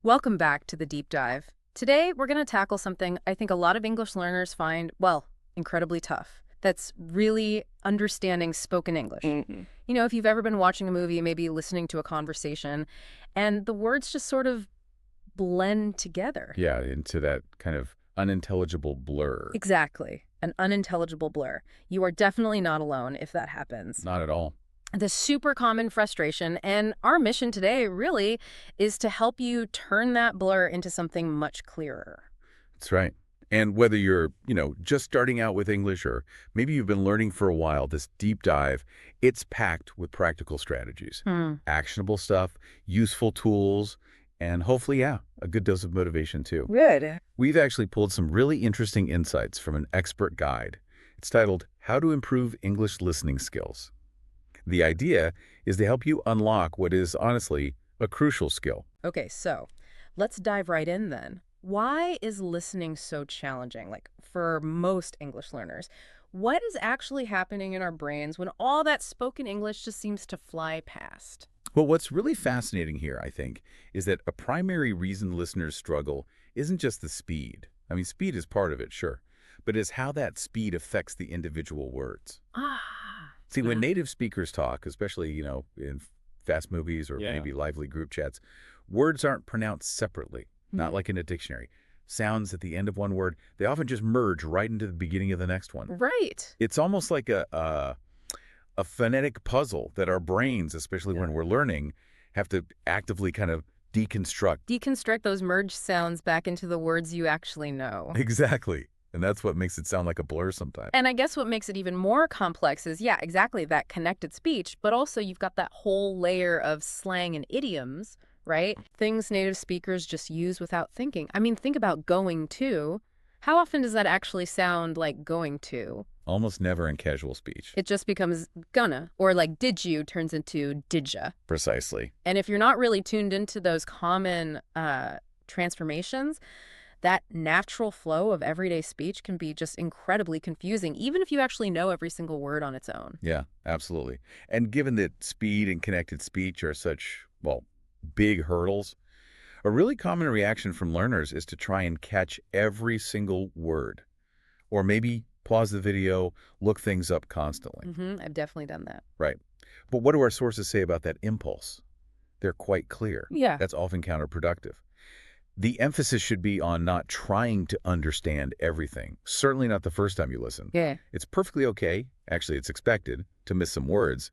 Welcome back to the deep dive. Today, we're going to tackle something I think a lot of English learners find, well, incredibly tough. That's really understanding spoken English. hmm If you've ever been watching a movie, maybe listening to a conversation, and the words just sort of blend together. Yeah, into that kind of unintelligible blur. Exactly. An unintelligible blur. You are definitely not alone if that happens. Not at all. The super common frustration, and our mission today really is to help you turn that blur into something much clearer. That's right. And whether you're, just starting out with English or maybe you've been learning for a while, this deep dive, it's packed with practical strategies, Hmm. actionable stuff, useful tools, and hopefully, yeah, a good dose of motivation too. Good. We've actually pulled some really interesting insights from an expert guide. It's titled How to Improve English Listening Skills. The idea is to help you unlock what is honestly a crucial skill. Okay, so let's dive right in then. Why is listening so challenging, like for most English learners? What is actually happening in our brains when all that spoken English just seems to fly past? Well, what's really fascinating here, I think, is that a primary reason listeners struggle isn't just the speed. I mean, speed is part of it, sure, but it's how that speed affects the individual words. Ah, See, when native speakers talk, especially, in fast movies or Yeah. maybe lively group chats, words aren't pronounced separately, not Hmm. like in a dictionary. Sounds at the end of one word, they often just merge right into the beginning of the next one. right. It's almost like a phonetic puzzle that our brains, especially when we're learning, have to actively kind of deconstruct. Deconstruct those merged sounds back into the words you actually know. Exactly. And that's what makes it sound like a blur sometimes. And I guess what makes it even more complex is, yeah, exactly that connected speech, but also you've got that whole layer of slang and idioms, right? Things native speakers just use without thinking. I mean, think about going to. How often does that actually sound like going to? Almost never in casual speech. It just becomes gonna, or like did you turns into did ya. Precisely. And if you're not really tuned into those common transformations, that natural flow of everyday speech can be just incredibly confusing, even if you actually know every single word on its own. Yeah, absolutely. And given that speed and connected speech are such, well, big hurdles, a really common reaction from learners is to try and catch every single word. Or maybe pause the video, look things up constantly. I've definitely done that. Right. But what do our sources say about that impulse? They're quite clear. Yeah. That's often counterproductive. The emphasis should be on not trying to understand everything, certainly not the first time you listen. Yeah. It's perfectly okay, actually it's expected, to miss some words.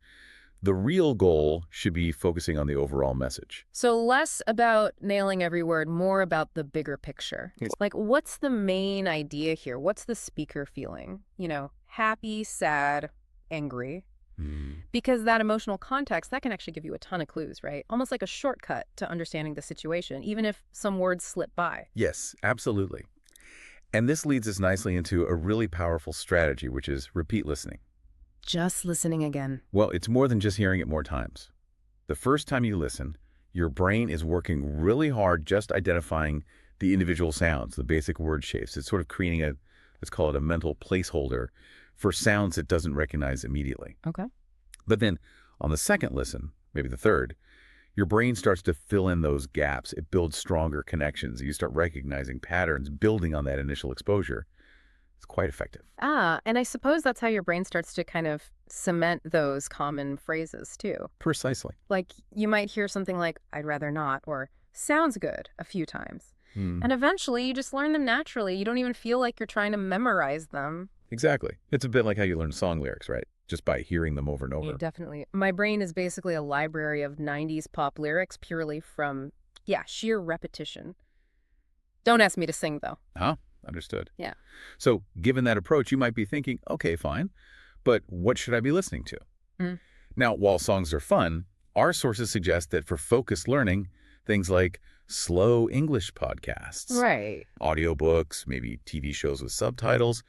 The real goal should be focusing on the overall message. So less about nailing every word, more about the bigger picture. Yes. Like, what's the main idea here? What's the speaker feeling? Happy, sad, angry. Because that emotional context, that can actually give you a ton of clues, right? Almost like a shortcut to understanding the situation, even if some words slip by. Yes, absolutely. And this leads us nicely into a really powerful strategy, which is repeat listening. Just listening again. Well, it's more than just hearing it more times. The first time you listen, your brain is working really hard just identifying the individual sounds, the basic word shapes. It's sort of creating let's call it a mental placeholder for sounds it doesn't recognize immediately. Okay. But then on the second listen, maybe the third, your brain starts to fill in those gaps. It builds stronger connections. You start recognizing patterns, building on that initial exposure. It's quite effective. And I suppose that's how your brain starts to kind of cement those common phrases too. Precisely. Like you might hear something like, I'd rather not, or sounds good a few times. Hmm. And eventually you just learn them naturally. You don't even feel like you're trying to memorize them. Exactly. It's a bit like how you learn song lyrics, right? Just by hearing them over and over. Yeah, definitely. My brain is basically a library of 90s pop lyrics purely from, sheer repetition. Don't ask me to sing, though. Huh? Understood. Yeah. So given that approach, you might be thinking, okay, fine, but what should I be listening to? Mm. Now, while songs are fun, our sources suggest that for focused learning, things like slow English podcasts, Right. audiobooks, maybe TV shows with subtitles,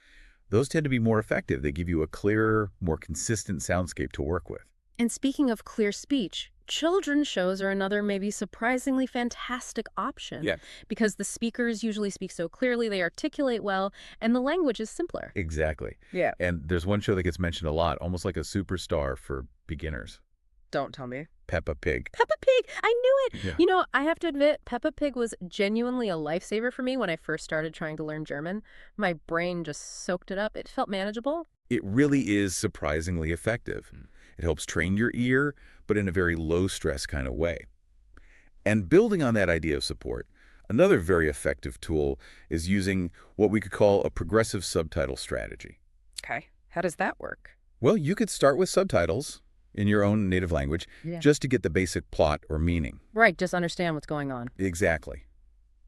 those tend to be more effective. They give you a clearer, more consistent soundscape to work with. And speaking of clear speech, children's shows are another maybe surprisingly fantastic option. Yeah. Because the speakers usually speak so clearly, they articulate well, and the language is simpler. Exactly. Yeah. And there's one show that gets mentioned a lot, almost like a superstar for beginners. Don't tell me. Peppa Pig. Peppa Pig! I knew it! Yeah. You know, I have to admit, Peppa Pig was genuinely a lifesaver for me when I first started trying to learn German. My brain just soaked it up. It felt manageable. It really is surprisingly effective. It helps train your ear, but in a very low-stress kind of way. And building on that idea of support, another very effective tool is using what we could call a progressive subtitle strategy. Okay. How does that work? Well, you could start with subtitles in your own native language Yeah. just to get the basic plot or meaning. Right, just understand what's going on. Exactly.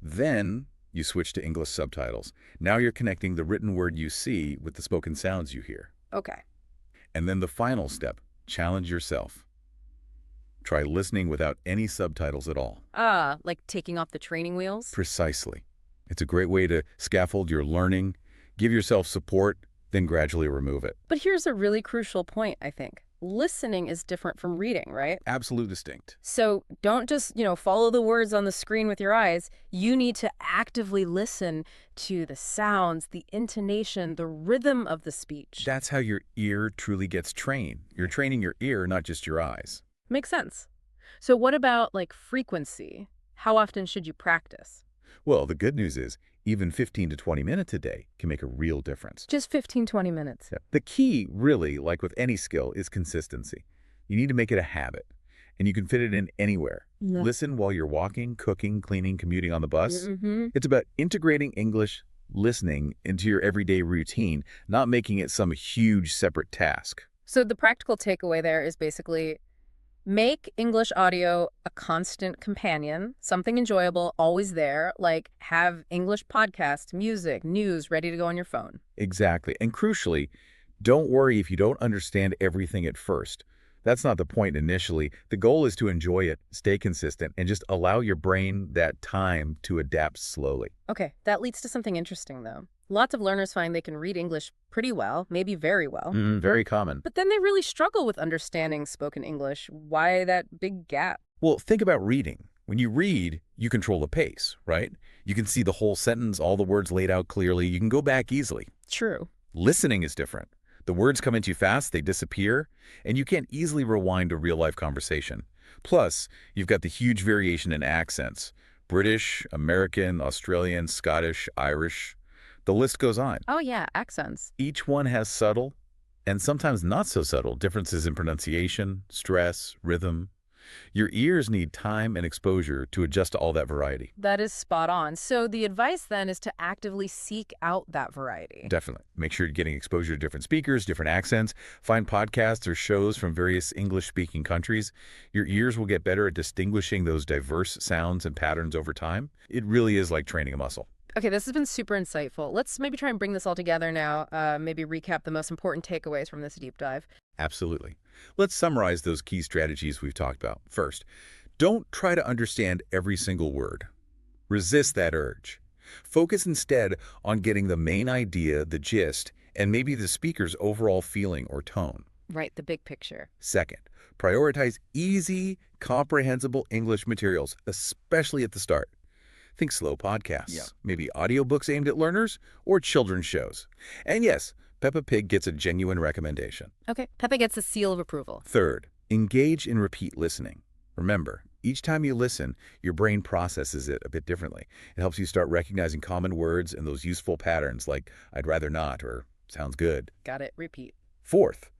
Then you switch to English subtitles. Now you're connecting the written word you see with the spoken sounds you hear. Okay. And then the final step, challenge yourself. Try listening without any subtitles at all. Like taking off the training wheels? Precisely. It's a great way to scaffold your learning, give yourself support, then gradually remove it. But here's a really crucial point, I think. Listening is different from reading, right? Absolute distinct. So don't just, follow the words on the screen with your eyes. You need to actively listen to the sounds, the intonation, the rhythm of the speech. That's how your ear truly gets trained. You're training your ear, not just your eyes. Makes sense. So what about, like, frequency? How often should you practice? Well, the good news is even 15 to 20 minutes a day can make a real difference. Just 15, 20 minutes. Yeah. The key, really, like with any skill, is consistency. You need to make it a habit, and you can fit it in anywhere. Yeah. Listen while you're walking, cooking, cleaning, commuting on the bus. Mm-hmm. It's about integrating English listening into your everyday routine, not making it some huge separate task. So the practical takeaway there is basically make English audio a constant companion, something enjoyable, always there, like have English podcasts, music, news ready to go on your phone. Exactly. And crucially, don't worry if you don't understand everything at first. That's not the point initially. The goal is to enjoy it, stay consistent, and just allow your brain that time to adapt slowly. Okay, that leads to something interesting, though. Lots of learners find they can read English pretty well, maybe very well. Very common. But then they really struggle with understanding spoken English. Why that big gap? Well, think about reading. When you read, you control the pace, right? You can see the whole sentence, all the words laid out clearly. You can go back easily. True. Listening is different. The words come into you fast, they disappear, and you can't easily rewind a real-life conversation. Plus, you've got the huge variation in accents. British, American, Australian, Scottish, Irish. The list goes on. Oh, yeah, accents. Each one has subtle, and sometimes not so subtle, differences in pronunciation, stress, rhythm. Your ears need time and exposure to adjust to all that variety. That is spot on. So the advice then is to actively seek out that variety. Definitely. Make sure you're getting exposure to different speakers, different accents. Find podcasts or shows from various English-speaking countries. Your ears will get better at distinguishing those diverse sounds and patterns over time. It really is like training a muscle. Okay, this has been super insightful. Let's maybe try and bring this all together now, maybe recap the most important takeaways from this deep dive. Absolutely. Let's summarize those key strategies we've talked about. First, don't try to understand every single word. Resist that urge. Focus instead on getting the main idea, the gist, and maybe the speaker's overall feeling or tone. Right, the big picture. Second, prioritize easy, comprehensible English materials, especially at the start. Think slow podcasts, maybe audiobooks aimed at learners, or children's shows. And yes, Peppa Pig gets a genuine recommendation. Okay, Peppa gets a seal of approval. Third, engage in repeat listening. Remember, each time you listen, your brain processes it a bit differently. It helps you start recognizing common words and those useful patterns like I'd rather not or sounds good. Got it, repeat. Fourth,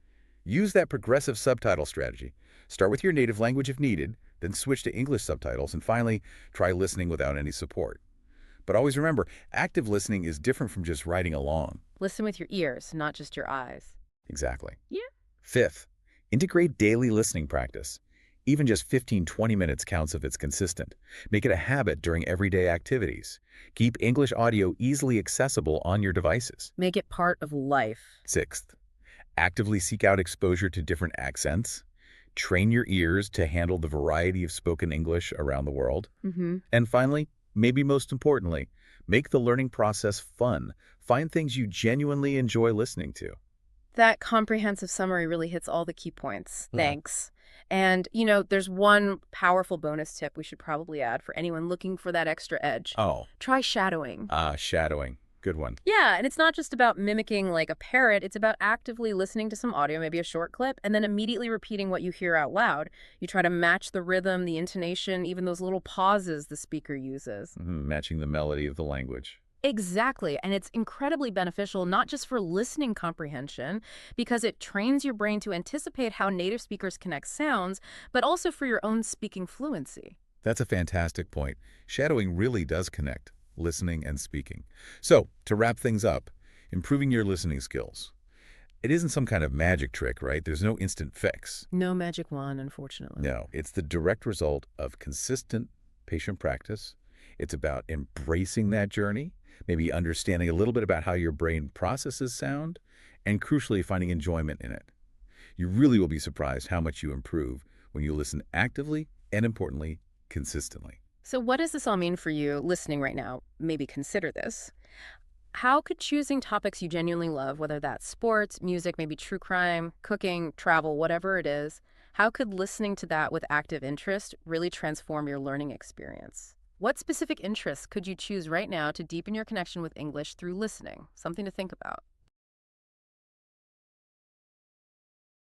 use that progressive subtitle strategy. Start with your native language if needed, then switch to English subtitles, and finally, try listening without any support. But always remember, active listening is different from just writing along. Listen with your ears, not just your eyes. Exactly. Yeah. Fifth, integrate daily listening practice. Even just 15-20 minutes counts if it's consistent. Make it a habit during everyday activities. Keep English audio easily accessible on your devices. Make it part of life. Sixth, actively seek out exposure to different accents. Train your ears to handle the variety of spoken English around the world. And finally, maybe most importantly, make the learning process fun. Find things you genuinely enjoy listening to. That comprehensive summary really hits all the key points. Thanks. And, there's one powerful bonus tip we should probably add for anyone looking for that extra edge. Oh. Try shadowing. Shadowing. Good one. Yeah, and it's not just about mimicking like a parrot, it's about actively listening to some audio, maybe a short clip, and then immediately repeating what you hear out loud. You try to match the rhythm, the intonation, even those little pauses the speaker uses. Matching the melody of the language. Exactly, and it's incredibly beneficial not just for listening comprehension, because it trains your brain to anticipate how native speakers connect sounds, but also for your own speaking fluency. That's a fantastic point. Shadowing really does connect listening and speaking. So, to wrap things up, improving your listening skills. It isn't some kind of magic trick, right? There's no instant fix. No magic wand, unfortunately. No, it's the direct result of consistent patient practice. It's about embracing that journey, maybe understanding a little bit about how your brain processes sound, and crucially, finding enjoyment in it. You really will be surprised how much you improve when you listen actively and, importantly, consistently. So, what does this all mean for you listening right now? Maybe consider this. How could choosing topics you genuinely love, whether that's sports, music, maybe true crime, cooking, travel, whatever it is, how could listening to that with active interest really transform your learning experience? What specific interests could you choose right now to deepen your connection with English through listening? Something to think about.